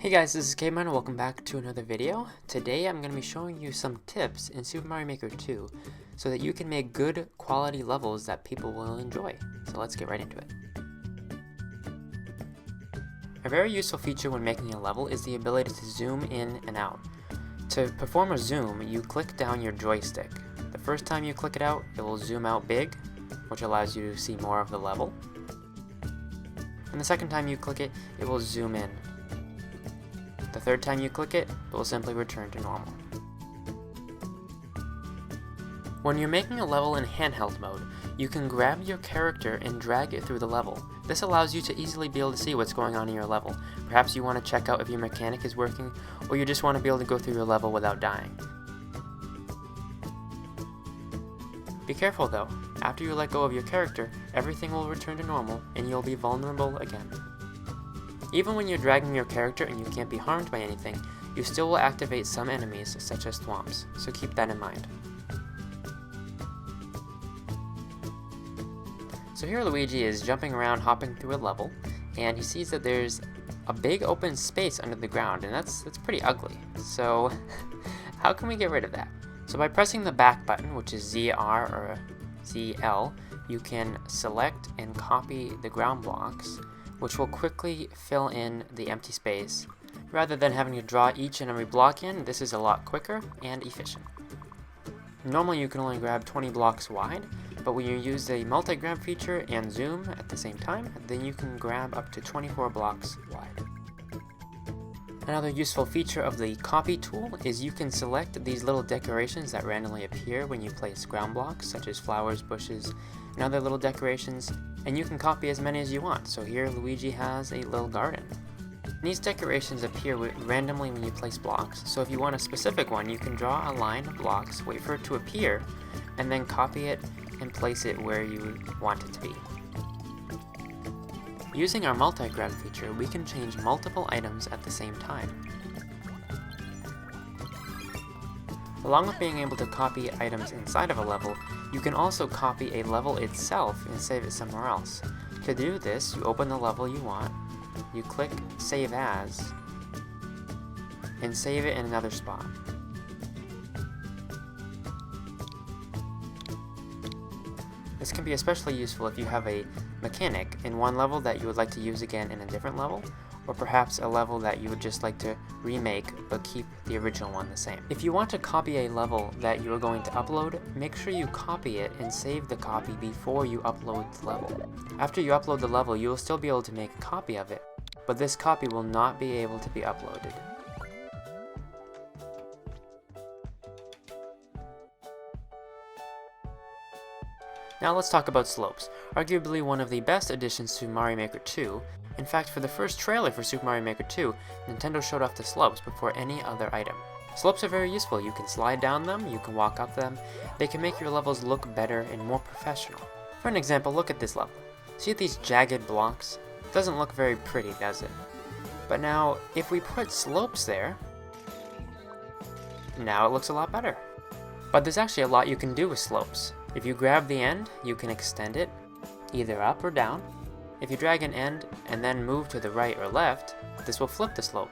Hey guys, this is Caveman and welcome back to another video. Today I'm going to be showing you some tips in Super Mario Maker 2 so that you can make good quality levels that people will enjoy. So let's get right into it. A very useful feature when making a level is the ability to zoom in and out. To perform a zoom, you click down your joystick. The first time you click it out, it will zoom out big, which allows you to see more of the level. And the second time you click it, it will zoom in. The third time you click it, it will simply return to normal. When you're making a level in handheld mode, you can grab your character and drag it through the level. This allows you to easily be able to see what's going on in your level. Perhaps you want to check out if your mechanic is working, or you just want to be able to go through your level without dying. Be careful though, after you let go of your character, everything will return to normal and you'll be vulnerable again. Even when you're dragging your character and you can't be harmed by anything, you still will activate some enemies such as thwomps, so keep that in mind. So here Luigi is jumping around, hopping through a level, and he sees that there's a big open space under the ground, and that's pretty ugly. So how can we get rid of that? So by pressing the back button, which is ZR or ZL, you can select and copy the ground blocks, which will quickly fill in the empty space. Rather than having to draw each and every block in, this is a lot quicker and efficient. Normally you can only grab 20 blocks wide, but when you use the Multigrab feature and zoom at the same time, then you can grab up to 24 blocks wide. Another useful feature of the copy tool is you can select these little decorations that randomly appear when you place ground blocks, such as flowers, bushes, and other little decorations, and you can copy as many as you want. So here Luigi has a little garden. These decorations appear randomly when you place blocks, so if you want a specific one, you can draw a line of blocks, wait for it to appear, and then copy it and place it where you want it to be. Using our Multigrab feature, we can change multiple items at the same time. Along with being able to copy items inside of a level, you can also copy a level itself and save it somewhere else. To do this, you open the level you want, you click Save As, and save it in another spot. This can be especially useful if you have a mechanic in one level that you would like to use again in a different level, or perhaps a level that you would just like to remake but keep the original one the same. If you want to copy a level that you are going to upload, make sure you copy it and save the copy before you upload the level. After you upload the level, you will still be able to make a copy of it, but this copy will not be able to be uploaded. Now let's talk about slopes, arguably one of the best additions to Mario Maker 2. In fact, for the first trailer for Super Mario Maker 2, Nintendo showed off the slopes before any other item. Slopes are very useful. You can slide down them, you can walk up them. They can make your levels look better and more professional. For an example, look at this level. See these jagged blocks? It doesn't look very pretty, does it? But now, if we put slopes there, now it looks a lot better. But there's actually a lot you can do with slopes. If you grab the end, you can extend it, either up or down. If you drag an end and then move to the right or left, this will flip the slope.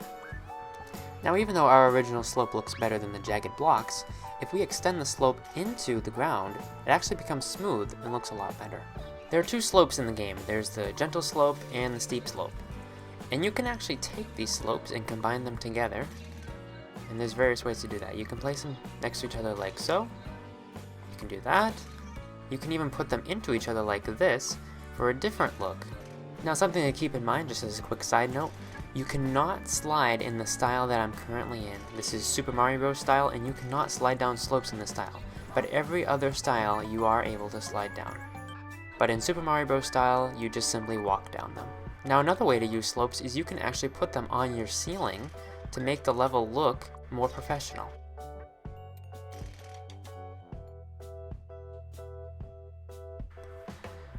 Now even though our original slope looks better than the jagged blocks, if we extend the slope into the ground, it actually becomes smooth and looks a lot better. There are two slopes in the game. There's the gentle slope and the steep slope. And you can actually take these slopes and combine them together. And there's various ways to do that. You can place them next to each other like so. You can do that. You can even put them into each other like this for a different look. Now something to keep in mind, just as a quick side note, you cannot slide in the style that I'm currently in. This is Super Mario Bros. Style, and you cannot slide down slopes in this style. But every other style you are able to slide down. But in Super Mario Bros. Style, you just simply walk down them. Now another way to use slopes is you can actually put them on your ceiling to make the level look more professional.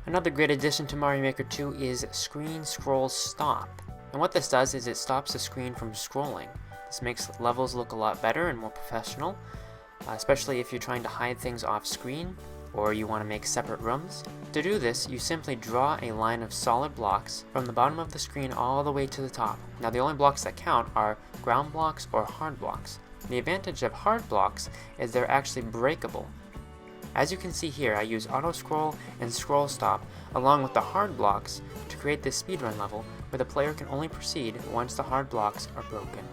Another great addition to Mario Maker 2 is Screen Scroll Stop. And what this does is it stops the screen from scrolling. This makes levels look a lot better and more professional, especially if you're trying to hide things off screen or you want to make separate rooms. To do this, you simply draw a line of solid blocks from the bottom of the screen all the way to the top. Now the only blocks that count are ground blocks or hard blocks. The advantage of hard blocks is they're actually breakable. As you can see here, I use auto scroll and scroll stop along with the hard blocks to create this speedrun level where the player can only proceed once the hard blocks are broken.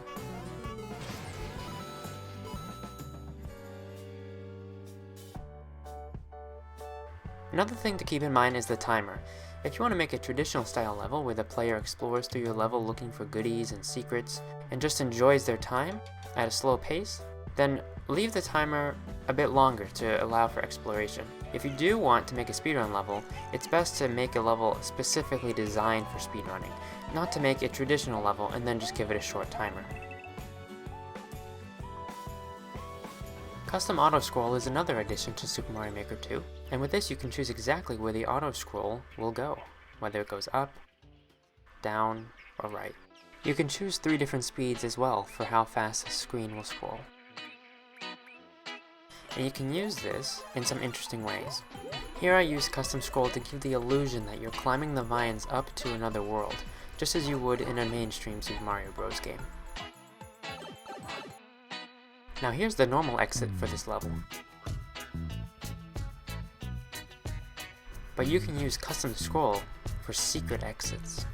Another thing to keep in mind is the timer. If you want to make a traditional style level where the player explores through your level looking for goodies and secrets and just enjoys their time at a slow pace, then leave the timer a bit longer to allow for exploration. If you do want to make a speedrun level, it's best to make a level specifically designed for speedrunning, not to make a traditional level and then just give it a short timer. Custom auto scroll is another addition to Super Mario Maker 2, and with this you can choose exactly where the auto scroll will go, whether it goes up, down, or right. You can choose 3 different speeds as well for how fast the screen will scroll. And you can use this in some interesting ways. Here I use custom scroll to give the illusion that you're climbing the vines up to another world, just as you would in a mainstream Super Mario Bros. Game. Now here's the normal exit for this level. But you can use custom scroll for secret exits.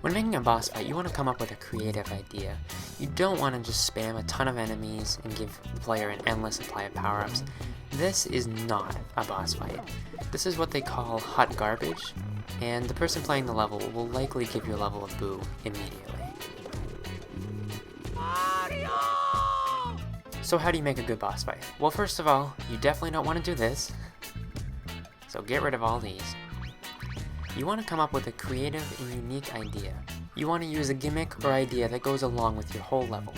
When making a boss fight, you want to come up with a creative idea. You don't want to just spam a ton of enemies and give the player an endless supply of power-ups. This is not a boss fight. This is what they call hot garbage, and the person playing the level will likely give your level a boo immediately. Mario! So how do you make a good boss fight? Well, first of all, you definitely don't want to do this. So get rid of all these. You want to come up with a creative and unique idea. You want to use a gimmick or idea that goes along with your whole level.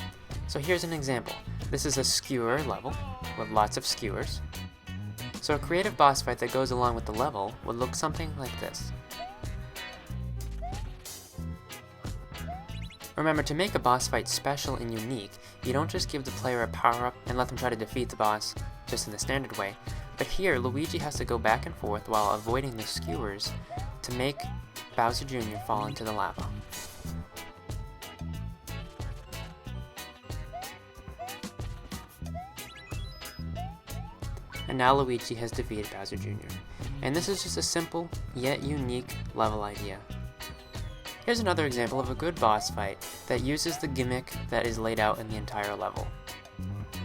So here's an example. This is a skewer level with lots of skewers. So a creative boss fight that goes along with the level would look something like this. Remember, to make a boss fight special and unique, you don't just give the player a power-up and let them try to defeat the boss just in the standard way, but here Luigi has to go back and forth while avoiding the skewers to make Bowser Jr. fall into the lava. And now Luigi has defeated Bowser Jr. And this is just a simple, yet unique level idea. Here's another example of a good boss fight that uses the gimmick that is laid out in the entire level.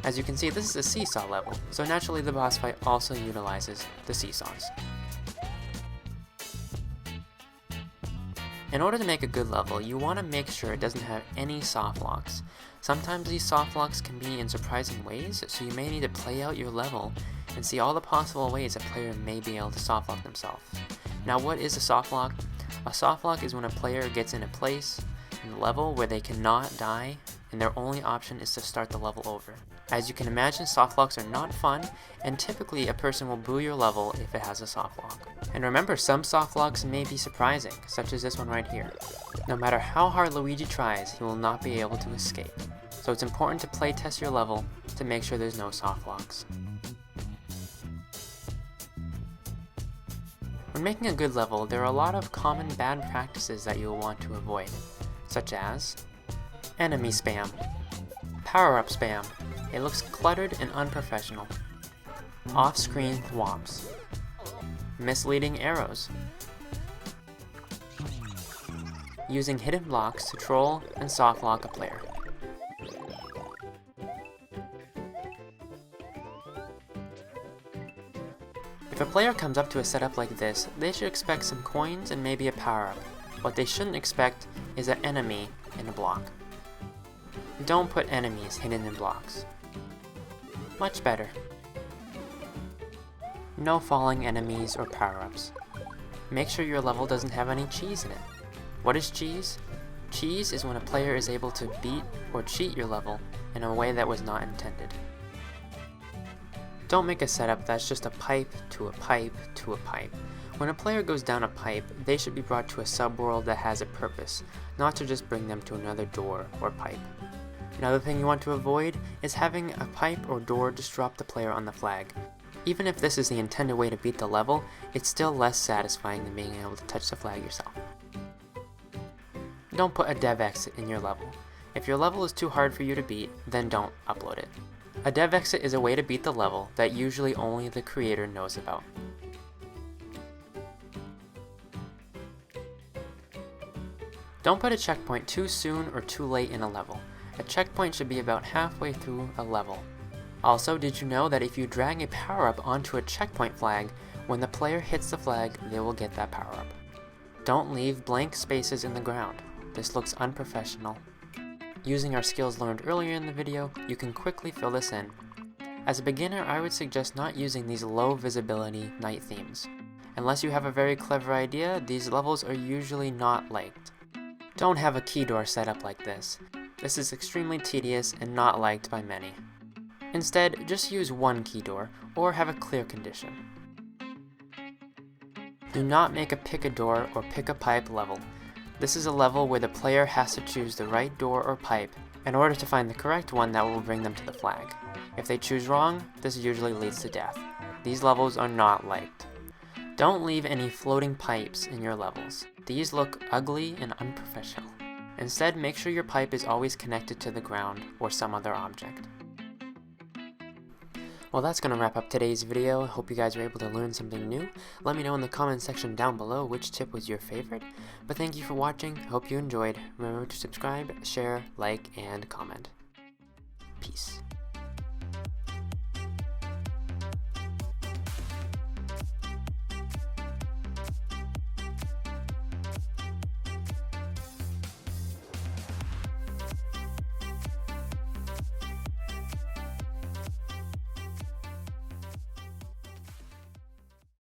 As you can see, this is a seesaw level, so naturally the boss fight also utilizes the seesaws. In order to make a good level, you want to make sure it doesn't have any softlocks. Sometimes these softlocks can be in surprising ways, so you may need to play out your level and see all the possible ways a player may be able to softlock themselves. Now, what is a softlock? A softlock is when a player gets in a place in the level where they cannot die, and their only option is to start the level over. As you can imagine, softlocks are not fun, and typically a person will boo your level if it has a softlock. And remember, some softlocks may be surprising, such as this one right here. No matter how hard Luigi tries, he will not be able to escape. So it's important to play test your level to make sure there's no softlocks. When making a good level, there are a lot of common bad practices that you will want to avoid, such as enemy spam, power-up spam, it looks cluttered and unprofessional, off-screen thwomps, misleading arrows, using hidden blocks to troll and softlock a player. If a player comes up to a setup like this, they should expect some coins and maybe a power-up. What they shouldn't expect is an enemy in a block. Don't put enemies hidden in blocks. Much better. No falling enemies or power-ups. Make sure your level doesn't have any cheese in it. What is cheese? Cheese is when a player is able to beat or cheat your level in a way that was not intended. Don't make a setup that's just a pipe to a pipe to a pipe. When a player goes down a pipe, they should be brought to a subworld that has a purpose, not to just bring them to another door or pipe. Another thing you want to avoid is having a pipe or door just drop the player on the flag. Even if this is the intended way to beat the level, it's still less satisfying than being able to touch the flag yourself. Don't put a dev exit in your level. If your level is too hard for you to beat, then don't upload it. A dev exit is a way to beat the level that usually only the creator knows about. Don't put a checkpoint too soon or too late in a level. A checkpoint should be about halfway through a level. Also, did you know that if you drag a power-up onto a checkpoint flag, when the player hits the flag, they will get that power-up. Don't leave blank spaces in the ground. This looks unprofessional. Using our skills learned earlier in the video, you can quickly fill this in. As a beginner, I would suggest not using these low visibility night themes. Unless you have a very clever idea, these levels are usually not liked. Don't have a key door set up like this. This is extremely tedious and not liked by many. Instead, just use one key door, or have a clear condition. Do not make a pick a door or pick a pipe level. This is a level where the player has to choose the right door or pipe in order to find the correct one that will bring them to the flag. If they choose wrong, this usually leads to death. These levels are not liked. Don't leave any floating pipes in your levels. These look ugly and unprofessional. Instead, make sure your pipe is always connected to the ground or some other object. Well, that's going to wrap up today's video. I hope you guys were able to learn something new. Let me know in the comment section down below which tip was your favorite. But thank you for watching. I hope you enjoyed. Remember to subscribe, share, like, and comment. Peace.